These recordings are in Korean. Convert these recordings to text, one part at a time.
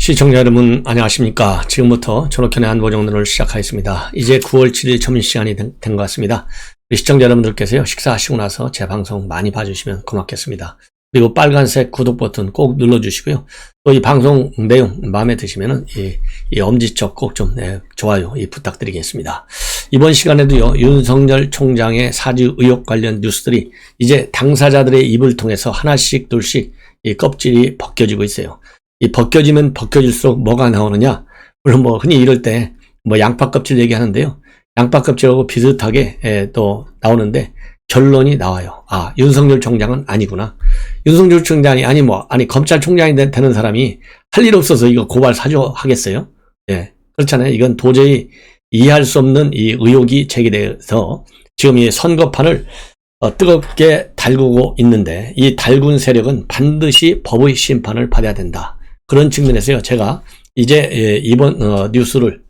시청자 여러분 안녕하십니까. 지금부터 전옥현의 안보정론을 시작하겠습니다. 이제 9월 7일 점심시간이 된 것 같습니다. 시청자 여러분들께서요, 식사하시고 나서 제 방송 많이 봐주시면 고맙겠습니다. 그리고 빨간색 구독 버튼 꼭 눌러주시고요. 또 이 방송 내용 마음에 드시면은 이 엄지척 꼭 좀 좋아요 부탁드리겠습니다. 이번 시간에도요, 윤석열 총장의 사주 의혹 관련 뉴스들이 이제 당사자들의 입을 통해서 하나씩 둘씩 이 껍질이 벗겨지고 있어요. 이 벗겨지면 벗겨질수록 뭐가 나오느냐? 물론 뭐 흔히 이럴 때 뭐 양파 껍질 얘기하는데요. 양파 껍질하고 비슷하게 또 나오는데 결론이 나와요. 아, 윤석열 총장은 아니구나. 윤석열 총장이 아니 검찰총장이 되는 사람이 할 일 없어서 이거 고발 사주하겠어요? 예, 그렇잖아요. 이건 도저히 이해할 수 없는 이 의혹이 제기돼서 지금 이 선거판을 뜨겁게 달구고 있는데, 이 달군 세력은 반드시 법의 심판을 받아야 된다. 그런 측면에서요, 제가 이제 이번 뉴스를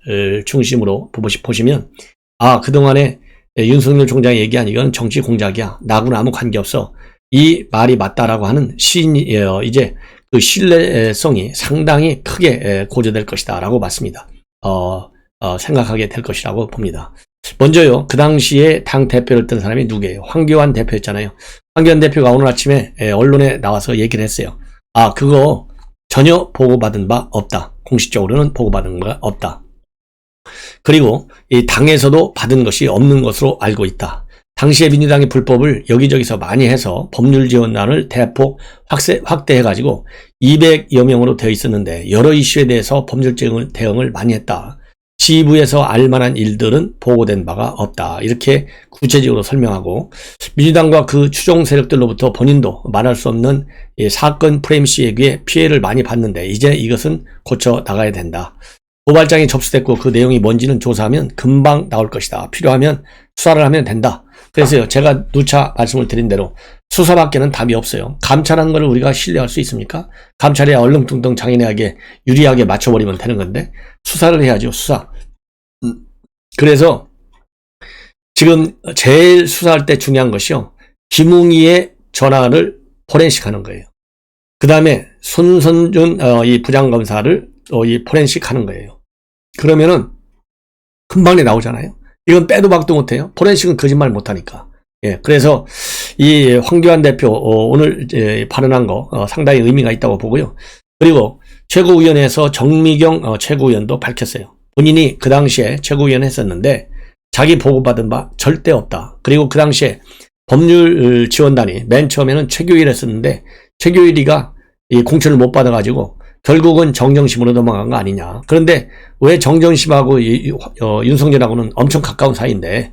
중심으로 보시면, 아, 그동안에 윤석열 총장이 얘기한 이건 정치 공작이야, 나하고는 아무 관계없어, 이 말이 맞다라고 하는 이제 그 신뢰성이 상당히 크게 고조될 것이다 라고 봤습니다. 생각하게 될 것이라고 봅니다. 먼저요, 그 당시에 당 대표를 뜬 사람이 누구예요? 황교안 대표였잖아요. 황교안 대표가 오늘 아침에 언론에 나와서 얘기를 했어요. 아, 그거 전혀 보고받은 바 없다. 공식적으로는 보고받은 바 없다. 그리고 이 당에서도 받은 것이 없는 것으로 알고 있다. 당시에 민주당이 불법을 여기저기서 많이 해서 법률 지원단을 대폭 확대해가지고 200여 명으로 되어 있었는데, 여러 이슈에 대해서 법률 대응을 많이 했다. 지부에서 알만한 일들은 보고된 바가 없다. 이렇게 구체적으로 설명하고, 민주당과 그 추종 세력들로부터 본인도 말할 수 없는 사건 프레임시에 의해 피해를 많이 봤는데 이제 이것은 고쳐 나가야 된다. 고발장이 접수됐고 그 내용이 뭔지는 조사하면 금방 나올 것이다. 필요하면 수사를 하면 된다. 그래서요, 제가 누차 말씀을 드린 대로 수사밖에는 답이 없어요. 감찰한 걸 우리가 신뢰할 수 있습니까? 감찰에 얼렁뚱땅 장인에게 유리하게 맞춰버리면 되는 건데, 수사를 해야죠, 수사. 그래서 지금 제일 수사할 때 중요한 것이요, 김웅희의 전화를 포렌식 하는 거예요. 그 다음에 손선준 이 부장검사를 이 포렌식 하는 거예요. 그러면은 금방 나오잖아요. 이건 빼도 박도 못해요. 포렌식은 거짓말 못하니까. 예, 그래서 이 황교안 대표 오늘 발언한 거 상당히 의미가 있다고 보고요. 그리고 최고위원회에서 정미경 최고위원도 밝혔어요. 본인이 그 당시에 최고위원 했었는데 자기 보고받은 바 절대 없다. 그리고 그 당시에 법률 지원단이 맨 처음에는 최교일 했었는데 최교일이가 이 공천을 못 받아가지고 결국은 정정심으로 넘어간 거 아니냐. 그런데 왜 정정심하고 윤석열하고는 엄청 가까운 사이인데,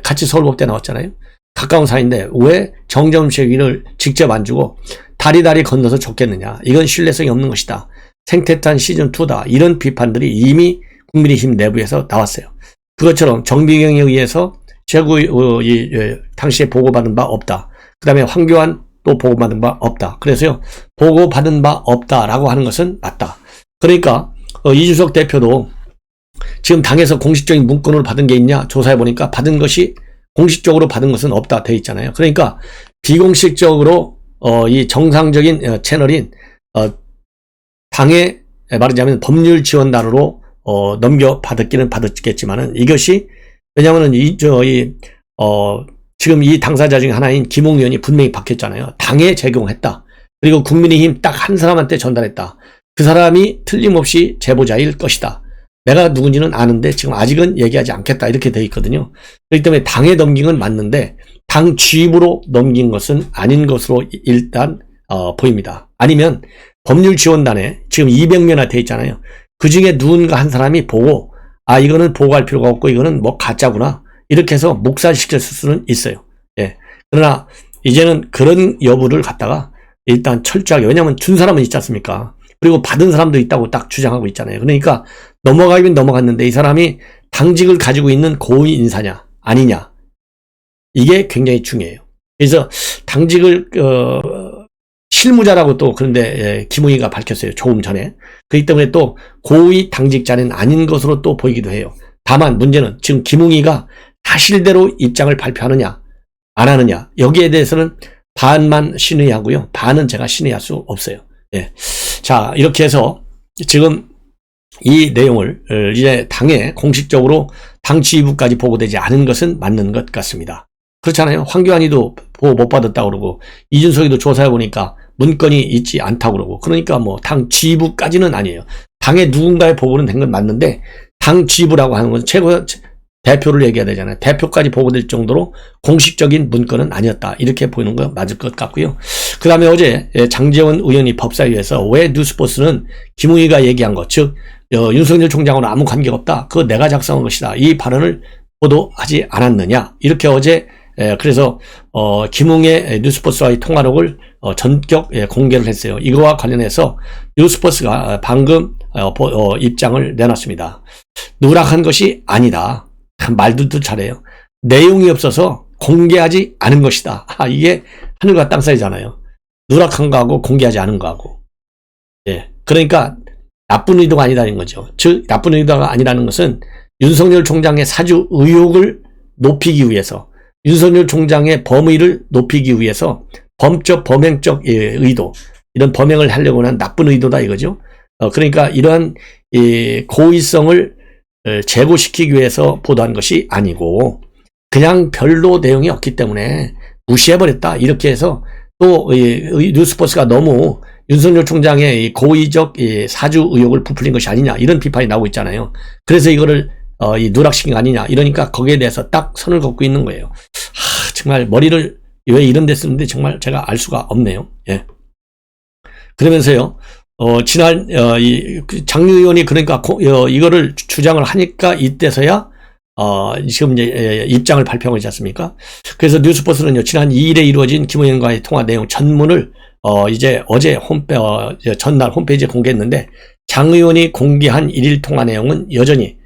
같이 서울법대 나왔잖아요. 가까운 사이인데 왜 정정심을 직접 안 주고 다리다리 건너서 줬겠느냐. 이건 신뢰성이 없는 것이다. 생태탄 시즌2다. 이런 비판들이 이미 국민의힘 내부에서 나왔어요. 그것처럼 정비경에 의해서 당시에 보고받은 바 없다. 그 다음에 황교안 또 보고받은 바 없다. 그래서요, 보고받은 바 없다라고 하는 것은 맞다. 그러니까 이준석 대표도 지금 당에서 공식적인 문건을 받은 게 있냐 조사해보니까 받은 것이, 공식적으로 받은 것은 없다 돼 있잖아요. 그러니까 비공식적으로 이 정상적인 채널인 당에 말하자면 법률 지원단으로 넘겨받았기는 받았겠지만은, 이것이 왜냐하면은 지금 이 당사자 중 하나인 김웅 의원이 분명히 밝혔잖아요. 당에 제공했다. 그리고 국민의힘 딱 한 사람한테 전달했다. 그 사람이 틀림없이 제보자일 것이다. 내가 누군지는 아는데 지금 아직은 얘기하지 않겠다. 이렇게 되어 있거든요. 그렇기 때문에 당에 넘긴 건 맞는데 당 지휘부로 넘긴 것은 아닌 것으로 일단 보입니다. 아니면 법률지원단에 지금 200명이나 되어 있잖아요. 그 중에 누군가 한 사람이 보고, 아, 이거는 보고할 필요가 없고 이거는 뭐 가짜구나, 이렇게 해서 묵살시킬 수는 있어요. 예. 그러나 이제는 그런 여부를 갖다가 일단 철저하게, 왜냐하면 준 사람은 있지 않습니까? 그리고 받은 사람도 있다고 딱 주장하고 있잖아요. 그러니까 넘어가긴 넘어갔는데 이 사람이 당직을 가지고 있는 고위 인사냐 아니냐, 이게 굉장히 중요해요. 그래서 당직을 실무자라고 또 그런데 김웅희가 밝혔어요. 조금 전에. 그렇기 때문에 또 고위 당직자는 아닌 것으로 또 보이기도 해요. 다만 문제는 지금 김웅희가 사실대로 입장을 발표하느냐 안 하느냐, 여기에 대해서는 반만 신의하고요, 반은 제가 신의할 수 없어요. 예. 자, 이렇게 해서 지금 이 내용을 이제 당에 공식적으로 당 지휘부까지 보고되지 않은 것은 맞는 것 같습니다. 그렇잖아요. 황교안이도 보고 못 받았다고 그러고 이준석이도 조사해 보니까 문건이 있지 않다고 그러고, 그러니까 뭐 당 지휘부까지는 아니에요. 당의 누군가의 보고는 된 건 맞는데 당 지휘부라고 하는 건 최고 대표를 얘기해야 되잖아요. 대표까지 보고될 정도로 공식적인 문건은 아니었다, 이렇게 보이는 거 맞을 것 같고요. 그 다음에 어제 장제원 의원이 법사위에서 왜 뉴스포스는 김웅희가 얘기한 것, 즉 윤석열 총장하고는 아무 관계가 없다, 그거 내가 작성한 것이다, 이 발언을 보도하지 않았느냐, 이렇게 어제 그래서 김웅의 뉴스포스와의 통화록을 전격 공개를 했어요. 이거와 관련해서 뉴스포스가 방금 입장을 내놨습니다. 누락한 것이 아니다. 말들도 잘해요. 내용이 없어서 공개하지 않은 것이다. 이게 하늘과 땅 사이잖아요. 누락한 거하고 공개하지 않은 거하고. 예. 그러니까 나쁜 의도가 아니라는 거죠. 즉 나쁜 의도가 아니라는 것은 윤석열 총장의 사주 의혹을 높이기 위해서, 윤석열 총장의 범의를 높이기 위해서 범적 범행적 의도, 이런 범행을 하려고 하는 나쁜 의도다 이거죠. 그러니까 이러한 고의성을 제고시키기 위해서 보도한 것이 아니고 그냥 별로 내용이 없기 때문에 무시해버렸다, 이렇게 해서 또 뉴스포스가 너무 윤석열 총장의 고의적 사주 의혹을 부풀린 것이 아니냐, 이런 비판이 나오고 있잖아요. 그래서 이거를 누락시킨 거 아니냐, 이러니까 거기에 대해서 딱 선을 걷고 있는 거예요. 정말 머리를 왜 이런 데 쓰는데 정말 제가 알 수가 없네요. 예. 그러면서요, 지난 장 의원이 그러니까 이거를 주장을 하니까 이때서야 지금 이제 입장을 발표하고 있지 않습니까? 그래서 뉴스포스는요, 지난 2일에 이루어진 김 의원과의 통화 내용 전문을 이제 어제 전날 홈페이지에 공개했는데, 장 의원이 공개한 1일 통화 내용은 여전히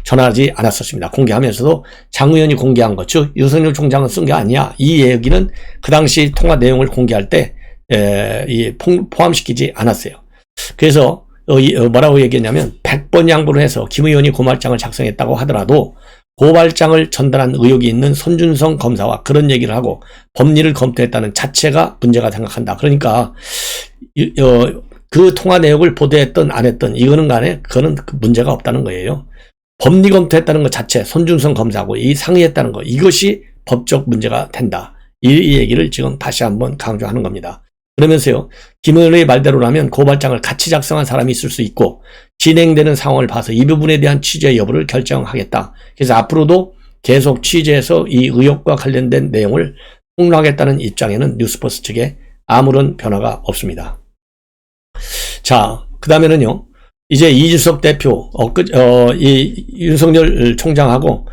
전하지 않았었습니다. 공개하면서도 장 의원이 공개한 것, 즉 윤석열 총장은 쓴 게 아니야, 이 얘기는 그 당시 통화 내용을 공개할 때 포함시키지 않았어요. 그래서 뭐라고 얘기했냐면, 100번 양보를 해서 김 의원이 고발장을 작성했다고 하더라도 고발장을 전달한 의혹이 있는 손준성 검사와 그런 얘기를 하고 법리를 검토했다는 자체가 문제가 생각한다. 그러니까 그 통화 내용을 보도했던 안 했던 이거는 간에 그거는 문제가 없다는 거예요. 법리 검토했다는 것 자체, 손준성 검사하고 이 상의했다는 것, 이것이 법적 문제가 된다, 이 얘기를 지금 다시 한번 강조하는 겁니다. 그러면서요, 김 의원의 말대로라면 고발장을 같이 작성한 사람이 있을 수 있고 진행되는 상황을 봐서 이 부분에 대한 취재 여부를 결정하겠다. 그래서 앞으로도 계속 취재해서 이 의혹과 관련된 내용을 폭로하겠다는 입장에는 뉴스포스 측에 아무런 변화가 없습니다. 자, 그 다음에는요, 이제 이준석 대표, 이 윤석열 총장하고,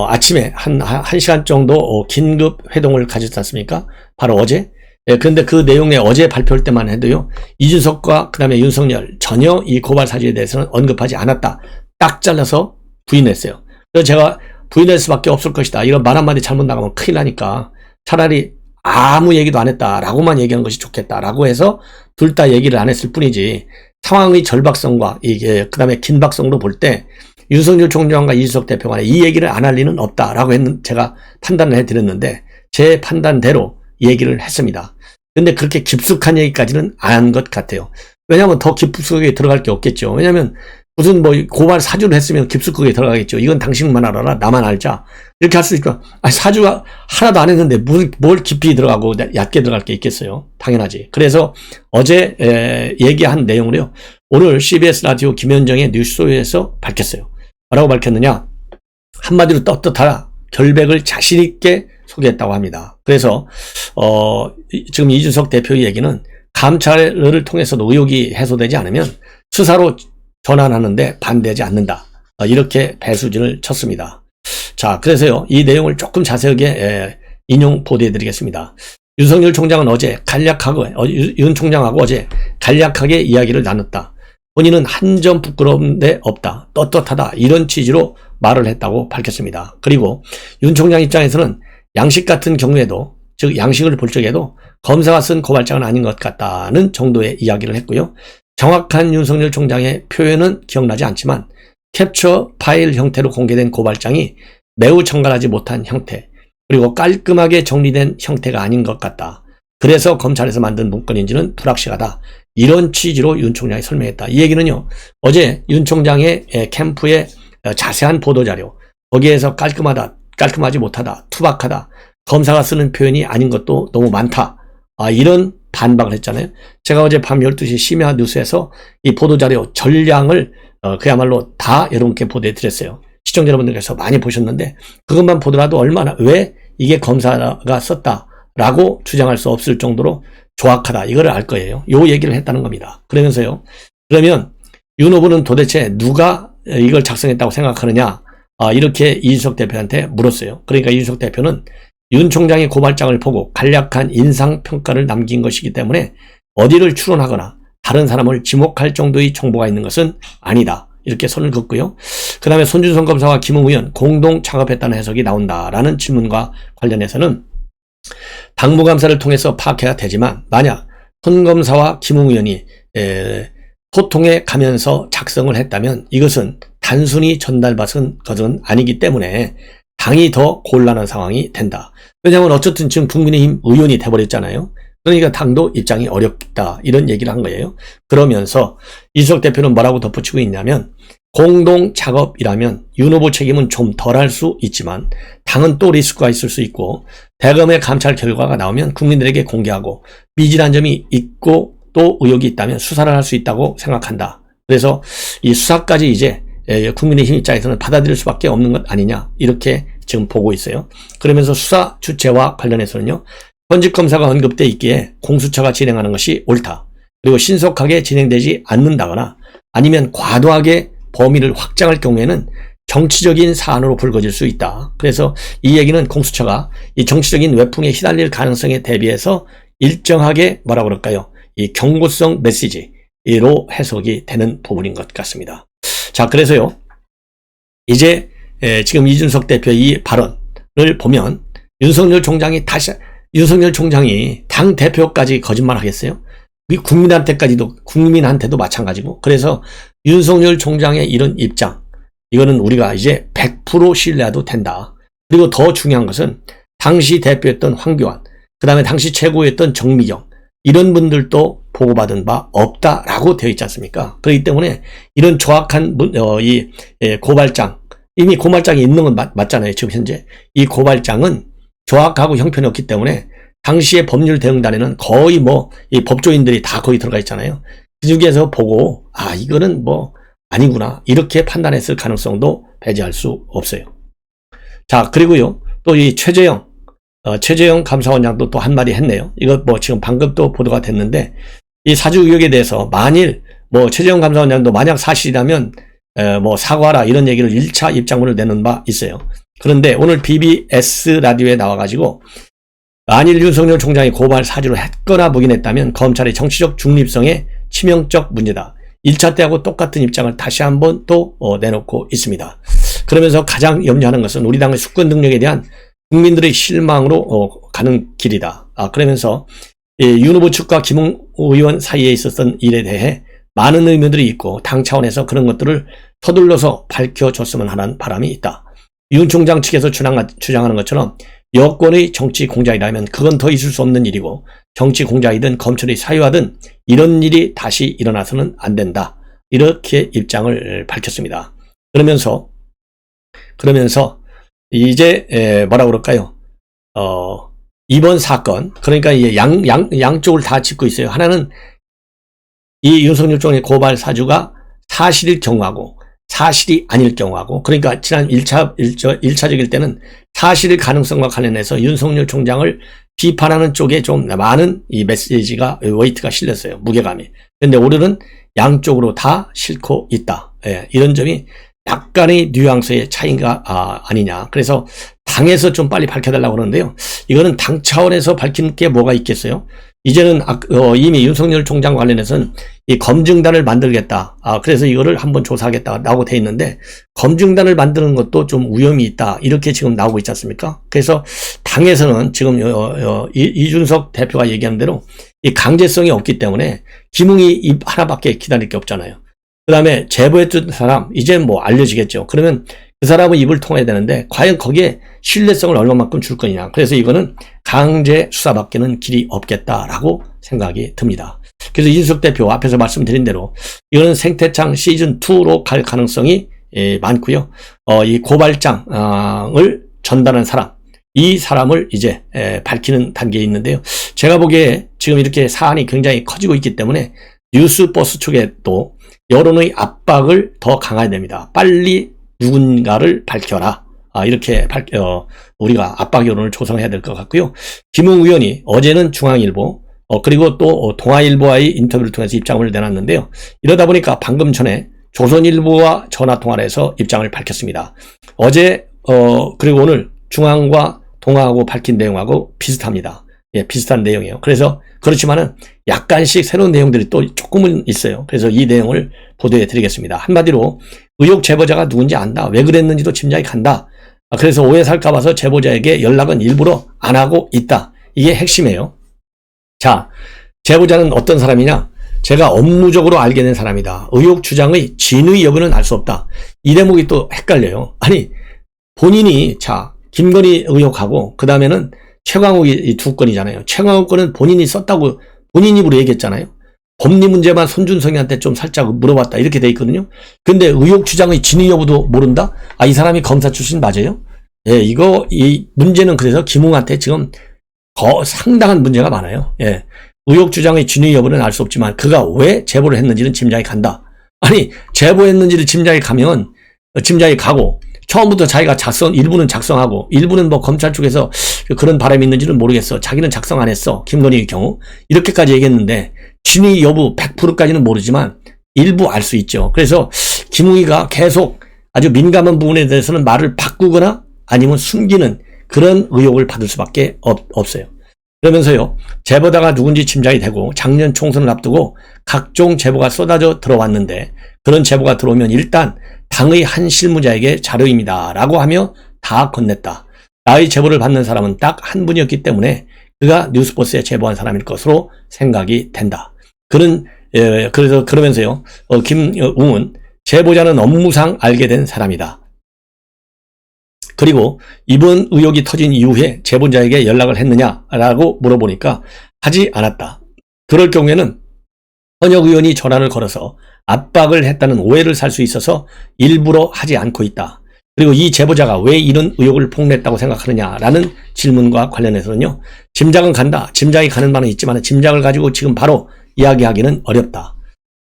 아침에 한 시간 정도, 긴급 회동을 가졌지 않습니까? 바로 어제. 그런데 그 내용에 어제 발표할 때만 해도요, 이준석과 그 다음에 윤석열 전혀 이 고발 사실에 대해서는 언급하지 않았다, 딱 잘라서 부인했어요. 그래서 제가 부인할 수밖에 없을 것이다, 이런 말 한마디 잘못 나가면 큰일 나니까 차라리 아무 얘기도 안 했다라고만 얘기한 것이 좋겠다라고 해서 둘 다 얘기를 안 했을 뿐이지, 상황의 절박성과 이게 그 다음에 긴박성으로 볼 때 윤석열 총장과 이준석 대표 간에 이 얘기를 안 할 리는 없다라고 제가 판단을 해드렸는데, 제 판단대로 얘기를 했습니다. 근데 그렇게 깊숙한 얘기까지는 안 한 것 같아요. 왜냐하면 더 깊숙하게 들어갈 게 없겠죠. 왜냐하면 무슨 뭐 고발 사주를 했으면 깊숙하게 들어가겠죠. 이건 당신만 알아라, 나만 알자, 이렇게 할 수 있고, 사주가 하나도 안 했는데 뭘 깊이 들어가고 얕게 들어갈 게 있겠어요. 당연하지. 그래서 어제 얘기한 내용으로요, 오늘 CBS 라디오 김현정의 뉴스쇼에서 밝혔어요. 뭐라고 밝혔느냐, 한마디로 떳떳하라, 결백을 자신있게 소개했다고 합니다. 그래서 지금 이준석 대표의 얘기는 감찰을 통해서도 의혹이 해소되지 않으면 수사로 전환하는데 반대하지 않는다, 이렇게 배수진을 쳤습니다. 자, 그래서요, 이 내용을 조금 자세하게 인용 보도해드리겠습니다. 윤석열 총장은 어제 윤 총장하고 어제 간략하게 이야기를 나눴다. 본인은 한 점 부끄러운 데 없다, 떳떳하다, 이런 취지로 말을 했다고 밝혔습니다. 그리고 윤 총장 입장에서는 양식 같은 경우에도, 즉 양식을 볼 적에도 검사가 쓴 고발장은 아닌 것 같다는 정도의 이야기를 했고요. 정확한 윤석열 총장의 표현은 기억나지 않지만 캡처 파일 형태로 공개된 고발장이 매우 정갈하지 못한 형태, 그리고 깔끔하게 정리된 형태가 아닌 것 같다. 그래서 검찰에서 만든 문건인지는 불확실하다. 이런 취지로 윤 총장이 설명했다. 이 얘기는요, 어제 윤 총장의 캠프의 자세한 보도자료, 거기에서 깔끔하지 못하다, 투박하다, 검사가 쓰는 표현이 아닌 것도 너무 많다. 이런 반박을 했잖아요. 제가 어제 밤 12시 심야 뉴스에서 이 보도자료 전량을 그야말로 다 여러분께 보도해 드렸어요. 시청자 여러분들께서 많이 보셨는데 그것만 보더라도 얼마나 왜 이게 검사가 썼다라고 주장할 수 없을 정도로 조악하다. 이거를 알 거예요. 요 얘기를 했다는 겁니다. 그러면서요. 그러면 윤 후보는 도대체 누가 이걸 작성했다고 생각하느냐? 이렇게 이준석 대표한테 물었어요. 그러니까 이준석 대표는 윤 총장의 고발장을 보고 간략한 인상평가를 남긴 것이기 때문에 어디를 추론하거나 다른 사람을 지목할 정도의 정보가 있는 것은 아니다. 이렇게 선을 긋고요. 그 다음에 손준성 검사와 김웅 의원 공동 작업했다는 해석이 나온다라는 질문과 관련해서는 당무감사를 통해서 파악해야 되지만 만약 손 검사와 김웅 의원이 소통해 가면서 작성을 했다면 이것은 단순히 전달받은 것은 아니기 때문에 당이 더 곤란한 상황이 된다. 왜냐하면 어쨌든 지금 국민의힘 의원이 돼버렸잖아요. 그러니까 당도 입장이 어렵다. 이런 얘기를 한 거예요. 그러면서 이준석 대표는 뭐라고 덧붙이고 있냐면 공동 작업이라면 윤 후보 책임은 좀 덜할 수 있지만 당은 또 리스크가 있을 수 있고 대검의 감찰 결과가 나오면 국민들에게 공개하고 미진한 점이 있고 또 의혹이 있다면 수사를 할 수 있다고 생각한다. 그래서 이 수사까지 이제 국민의힘 입장에서는 받아들일 수밖에 없는 것 아니냐 이렇게 지금 보고 있어요. 그러면서 수사 주체와 관련해서는요. 현직 검사가 언급돼 있기에 공수처가 진행하는 것이 옳다. 그리고 신속하게 진행되지 않는다거나 아니면 과도하게 범위를 확장할 경우에는 정치적인 사안으로 불거질 수 있다. 그래서 이 얘기는 공수처가 이 정치적인 외풍에 휘달릴 가능성에 대비해서 일정하게 뭐라 그럴까요? 이 경고성 메시지로 해석이 되는 부분인 것 같습니다. 자, 그래서요. 이제 지금 이준석 대표의 이 발언을 보면 윤석열 총장이 당 대표까지 거짓말 하겠어요? 국민한테도 마찬가지고. 그래서 윤석열 총장의 이런 입장, 이거는 우리가 이제 100% 신뢰해도 된다. 그리고 더 중요한 것은 당시 대표였던 황교안, 그 다음에 당시 최고였던 정미경, 이런 분들도 보고받은 바 없다라고 되어 있지 않습니까? 그렇기 때문에 이런 조악한 고발장, 이미 고발장이 있는 건 맞잖아요. 지금 현재. 이 고발장은 조악하고 형편이 없기 때문에 당시의 법률대응단에는 거의 이 법조인들이 다 거기 들어가 있잖아요. 그 중에서 보고, 이거는 아니구나. 이렇게 판단했을 가능성도 배제할 수 없어요. 자, 그리고요. 또 이 최재형 감사원장도 또 한마디 했네요. 이거 지금 방금 또 보도가 됐는데, 이 사주 의혹에 대해서 만일 최재형 감사원장도 만약 사실이라면 사과라 이런 얘기를 1차 입장문을 내는 바 있어요. 그런데 오늘 BBS 라디오에 나와가지고 만일 윤석열 총장이 고발 사주를 했거나 묵인했다면 검찰의 정치적 중립성에 치명적 문제다. 1차 때하고 똑같은 입장을 다시 한번 또 내놓고 있습니다. 그러면서 가장 염려하는 것은 우리 당의 수권 능력에 대한 국민들의 실망으로 가는 길이다. 그러면서 윤 후보 측과 김웅 의원 사이에 있었던 일에 대해 많은 의문들이 있고 당 차원에서 그런 것들을 서둘러서 밝혀줬으면 하는 바람이 있다. 윤 총장 측에서 주장하는 것처럼 여권의 정치 공작이라면 그건 더 있을 수 없는 일이고 정치 공작이든 검찰의 사유하든 이런 일이 다시 일어나서는 안 된다. 이렇게 입장을 밝혔습니다. 그러면서 이제 뭐라 그럴까요? 이번 사건, 그러니까 이제 양쪽을 다 짚고 있어요. 하나는 이 윤석열 총장의 고발 사주가 사실일 경우하고 사실이 아닐 경우하고, 그러니까 지난 1차적일 때는 사실일 가능성과 관련해서 윤석열 총장을 비판하는 쪽에 좀 많은 이 메시지가, 웨이트가 실렸어요. 무게감이. 그런데 오늘은 양쪽으로 다 싣고 있다. 이런 점이 약간의 뉘앙스의 차이가 아니냐. 그래서 당에서 좀 빨리 밝혀달라고 그러는데요. 이거는 당 차원에서 밝힌 게 뭐가 있겠어요? 이제는 이미 윤석열 총장 관련해서는 이 검증단을 만들겠다. 그래서 이거를 한번 조사하겠다라고 돼 있는데 검증단을 만드는 것도 좀 위험이 있다. 이렇게 지금 나오고 있지 않습니까? 그래서 당에서는 지금 이준석 대표가 얘기하는 대로 이 강제성이 없기 때문에 김웅이 입 하나밖에 기다릴 게 없잖아요. 그 다음에 제보했던 사람 이제 알려지겠죠. 그러면 그 사람의 입을 통해야 되는데 과연 거기에 신뢰성을 얼마만큼 줄 거냐. 그래서 이거는 강제 수사밖에는 길이 없겠다라고 생각이 듭니다. 그래서 이준석 대표 앞에서 말씀드린 대로 이거는 생태창 시즌2로 갈 가능성이 많고요. 이 고발장을 전달한 사람, 이 사람을 이제 밝히는 단계에 있는데요. 제가 보기에 지금 이렇게 사안이 굉장히 커지고 있기 때문에 뉴스버스 쪽에 또 여론의 압박을 더 강화해야 됩니다. 빨리 누군가를 밝혀라. 이렇게 우리가 압박 여론을 조성해야 될 것 같고요. 김웅 의원이 어제는 중앙일보 그리고 또 동아일보와의 인터뷰를 통해서 입장을 내놨는데요. 이러다 보니까 방금 전에 조선일보와 전화통화를 해서 입장을 밝혔습니다. 어제 그리고 오늘 중앙과 동아하고 밝힌 내용하고 비슷합니다. 예, 비슷한 내용이에요. 그래서 그렇지만은 약간씩 새로운 내용들이 또 조금은 있어요. 그래서 이 내용을 보도해 드리겠습니다. 한마디로 의혹 제보자가 누군지 안다. 왜 그랬는지도 짐작이 간다. 그래서 오해 살까 봐서 제보자에게 연락은 일부러 안 하고 있다. 이게 핵심이에요. 자, 제보자는 어떤 사람이냐? 제가 업무적으로 알게 된 사람이다. 의혹 주장의 진위 여부는 알 수 없다. 이 대목이 또 헷갈려요. 아니, 본인이 김건희 의혹하고 그 다음에는 최광욱이 이 두 건이잖아요. 최광욱 건은 본인이 썼다고 본인 입으로 얘기했잖아요. 법리 문제만 손준성이한테 좀 살짝 물어봤다. 이렇게 돼 있거든요. 근데 의혹 주장의 진위 여부도 모른다? 이 사람이 검사 출신 맞아요? 예, 이 문제는 그래서 김웅한테 지금 상당한 문제가 많아요. 예. 의혹 주장의 진위 여부는 알 수 없지만 그가 왜 제보를 했는지는 짐작이 간다. 아니, 제보했는지를 짐작이 가고 처음부터 자기가 일부는 작성하고 일부는 뭐 검찰 쪽에서 그런 바람이 있는지는 모르겠어. 자기는 작성 안 했어. 김건희의 경우. 이렇게까지 얘기했는데 진위 여부 100%까지는 모르지만 일부 알 수 있죠. 그래서 김웅이가 계속 아주 민감한 부분에 대해서는 말을 바꾸거나 아니면 숨기는 그런 의혹을 받을 수밖에 없어요. 그러면서요, 제보자가 누군지 짐작이 되고 작년 총선을 앞두고 각종 제보가 쏟아져 들어왔는데 그런 제보가 들어오면 일단 당의 한 실무자에게 자료입니다 라고 하며 다 건넸다. 나의 제보를 받는 사람은 딱 한 분이었기 때문에 그가 뉴스버스에 제보한 사람일 것으로 생각이 된다. 그래서 그러면서요, 김웅은 제보자는 업무상 알게 된 사람이다. 그리고 이번 의혹이 터진 이후에 제보자에게 연락을 했느냐라고 물어보니까 하지 않았다. 그럴 경우에는 현역 의원이 전화를 걸어서 압박을 했다는 오해를 살 수 있어서 일부러 하지 않고 있다. 그리고 이 제보자가 왜 이런 의혹을 폭로했다고 생각하느냐라는 질문과 관련해서는요. 짐작은 간다. 짐작이 가는 바는 있지만 짐작을 가지고 지금 바로 이야기하기는 어렵다.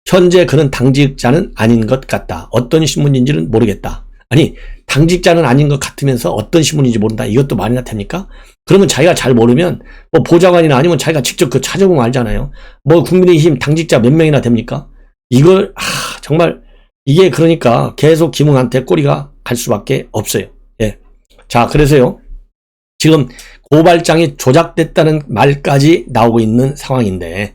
현재 그는 당직자는 아닌 것 같다. 어떤 신문인지는 모르겠다. 아니, 당직자는 아닌 것 같으면서 어떤 신문인지 모른다. 이것도 말이나 됩니까? 그러면 자기가 잘 모르면 뭐 보좌관이나 아니면 자기가 직접 찾아보면 알잖아요. 뭐 국민의힘 당직자 몇 명이나 됩니까? 이걸 정말 이게 그러니까 계속 김웅한테 꼬리가 갈 수밖에 없어요. 예. 자, 그래서요. 지금 고발장이 조작됐다는 말까지 나오고 있는 상황인데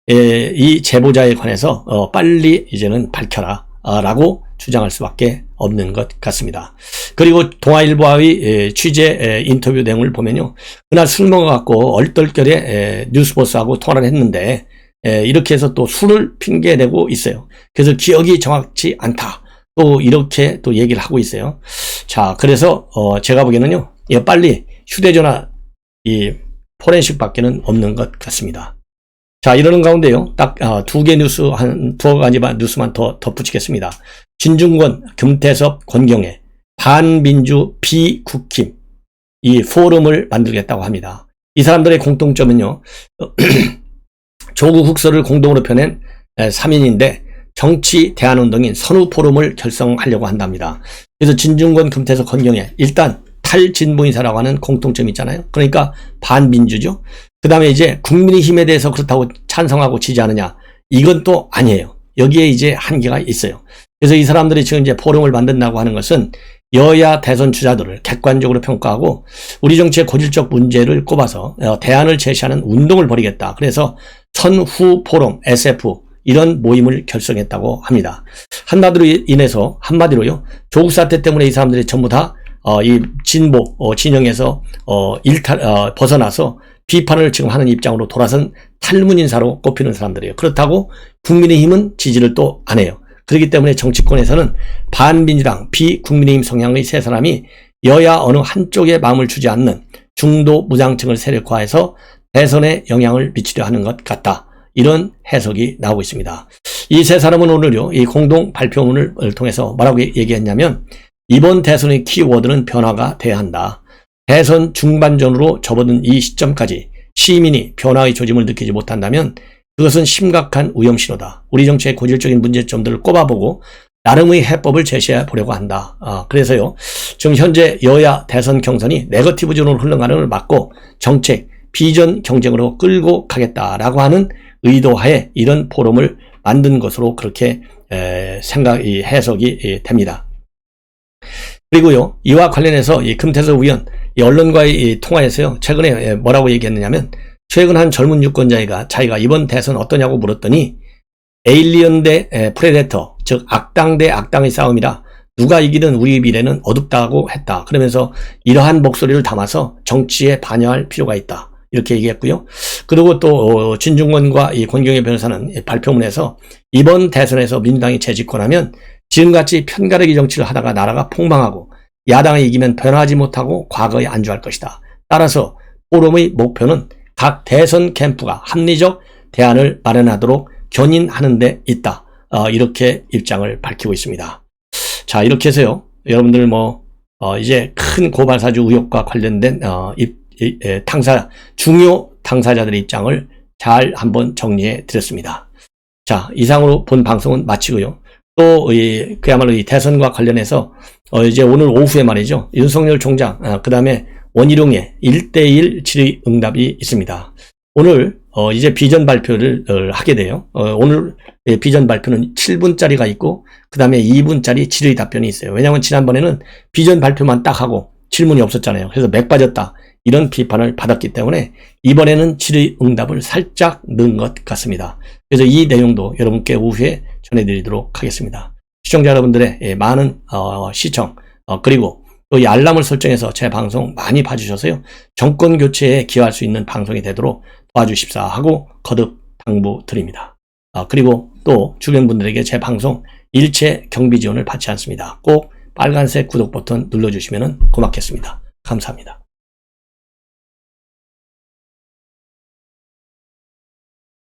이 제보자에 관해서 빨리 이제는 밝혀라 라고 주장할 수밖에 없는 것 같습니다. 그리고 동아일보와의 취재 인터뷰 내용을 보면요. 그날 술 먹어갖고 얼떨결에 뉴스버스하고 통화를 했는데 이렇게 해서 또 술을 핑계대고 있어요. 그래서 기억이 정확치 않다. 또 이렇게 또 얘기를 하고 있어요. 자, 그래서 제가 보기에는요. 빨리 휴대전화 이 포렌식 밖에는 없는 것 같습니다. 자, 이러는 가운데요. 딱 두 개 뉴스, 두어 가지만 뉴스만 더 덧붙이겠습니다. 진중권, 금태섭, 권경애, 반민주 비국힘 이 포럼을 만들겠다고 합니다. 이 사람들의 공통점은요. 조국 흑서를 공동으로 펴낸 3인인데 정치 대안운동인 선우포럼을 결성하려고 한답니다. 그래서 진중권, 금태섭, 권경애 일단 탈진보인사라고 하는 공통점이 있잖아요. 그러니까 반민주죠. 그 다음에 이제 국민의힘에 대해서 그렇다고 찬성하고 지지하느냐. 이건 또 아니에요. 여기에 이제 한계가 있어요. 그래서 이 사람들이 지금 이제 포럼을 만든다고 하는 것은 여야 대선 주자들을 객관적으로 평가하고 우리 정치의 고질적 문제를 꼽아서 대안을 제시하는 운동을 벌이겠다. 그래서 선후 포럼, SF 이런 모임을 결성했다고 합니다. 한마디로요. 조국 사태 때문에 이 사람들이 전부 다 이 진보 진영에서 벗어나서 비판을 지금 하는 입장으로 돌아선 탈문인사로 꼽히는 사람들이에요. 그렇다고 국민의힘은 지지를 또 안 해요. 그렇기 때문에 정치권에서는 반민주당, 비국민의힘 성향의 세 사람이 여야 어느 한쪽에 마음을 주지 않는 중도 무장층을 세력화해서 대선에 영향을 미치려 하는 것 같다. 이런 해석이 나오고 있습니다. 이 세 사람은 오늘요, 이 공동 발표문을 통해서 뭐라고 얘기했냐면, 이번 대선의 키워드는 변화가 돼야 한다. 대선 중반전으로 접어든 이 시점까지 시민이 변화의 조짐을 느끼지 못한다면 그것은 심각한 위험신호다. 우리 정치의 고질적인 문제점들을 꼽아보고 나름의 해법을 제시해 보려고 한다. 그래서요, 지금 현재 여야 대선 경선이 네거티브 존으로 흘러가는 걸 막고 정책, 비전 경쟁으로 끌고 가겠다라고 하는 의도하에 이런 포럼을 만든 것으로 그렇게 해석이 됩니다. 그리고요, 이와 관련해서 이 금태섭 의원, 이 언론과의 이 통화에서요, 최근에 뭐라고 얘기했느냐면, 최근 한 젊은 유권자가 자기가 이번 대선 어떠냐고 물었더니, 에일리언 대 프레데터, 즉 악당 대 악당의 싸움이라 누가 이기든 우리 미래는 어둡다고 했다. 그러면서 이러한 목소리를 담아서 정치에 반영할 필요가 있다. 이렇게 얘기했고요. 그리고 또 진중권과 이 권경의 변호사는 발표문에서 이번 대선에서 민주당이 재집권하면 지금같이 편가르기 정치를 하다가 나라가 폭망하고 야당이 이기면 변화하지 못하고 과거에 안주할 것이다. 따라서 포럼의 목표는 각 대선 캠프가 합리적 대안을 마련하도록 견인하는 데 있다. 이렇게 입장을 밝히고 있습니다. 자, 이렇게 해서요, 여러분들 이제 큰 고발사주 의혹과 관련된 중요 당사자들의 입장을 잘 한번 정리해 드렸습니다. 자, 이상으로 본 방송은 마치고요. 또 그야말로 이 대선과 관련해서 이제 오늘 오후에 말이죠, 윤석열 총장, 그 다음에 원희룡의 1대1 질의응답이 있습니다. 오늘 이제 비전 발표를 하게 돼요. 오늘 비전 발표는 7분짜리가 있고 그 다음에 2분짜리 질의 답변이 있어요. 왜냐하면 지난번에는 비전 발표만 딱 하고 질문이 없었잖아요. 그래서 맥 빠졌다, 이런 비판을 받았기 때문에 이번에는 질의응답을 살짝 넣은 것 같습니다. 그래서 이 내용도 여러분께 오후에 전해드리도록 하겠습니다. 시청자 여러분들의 많은 시청, 그리고 또 이 알람을 설정해서 제 방송 많이 봐주셔서요, 정권 교체에 기여할 수 있는 방송이 되도록 도와주십사 하고 거듭 당부드립니다. 그리고 또 주변 분들에게 제 방송 일체 경비 지원을 받지 않습니다. 꼭 빨간색 구독 버튼 눌러주시면 고맙겠습니다. 감사합니다.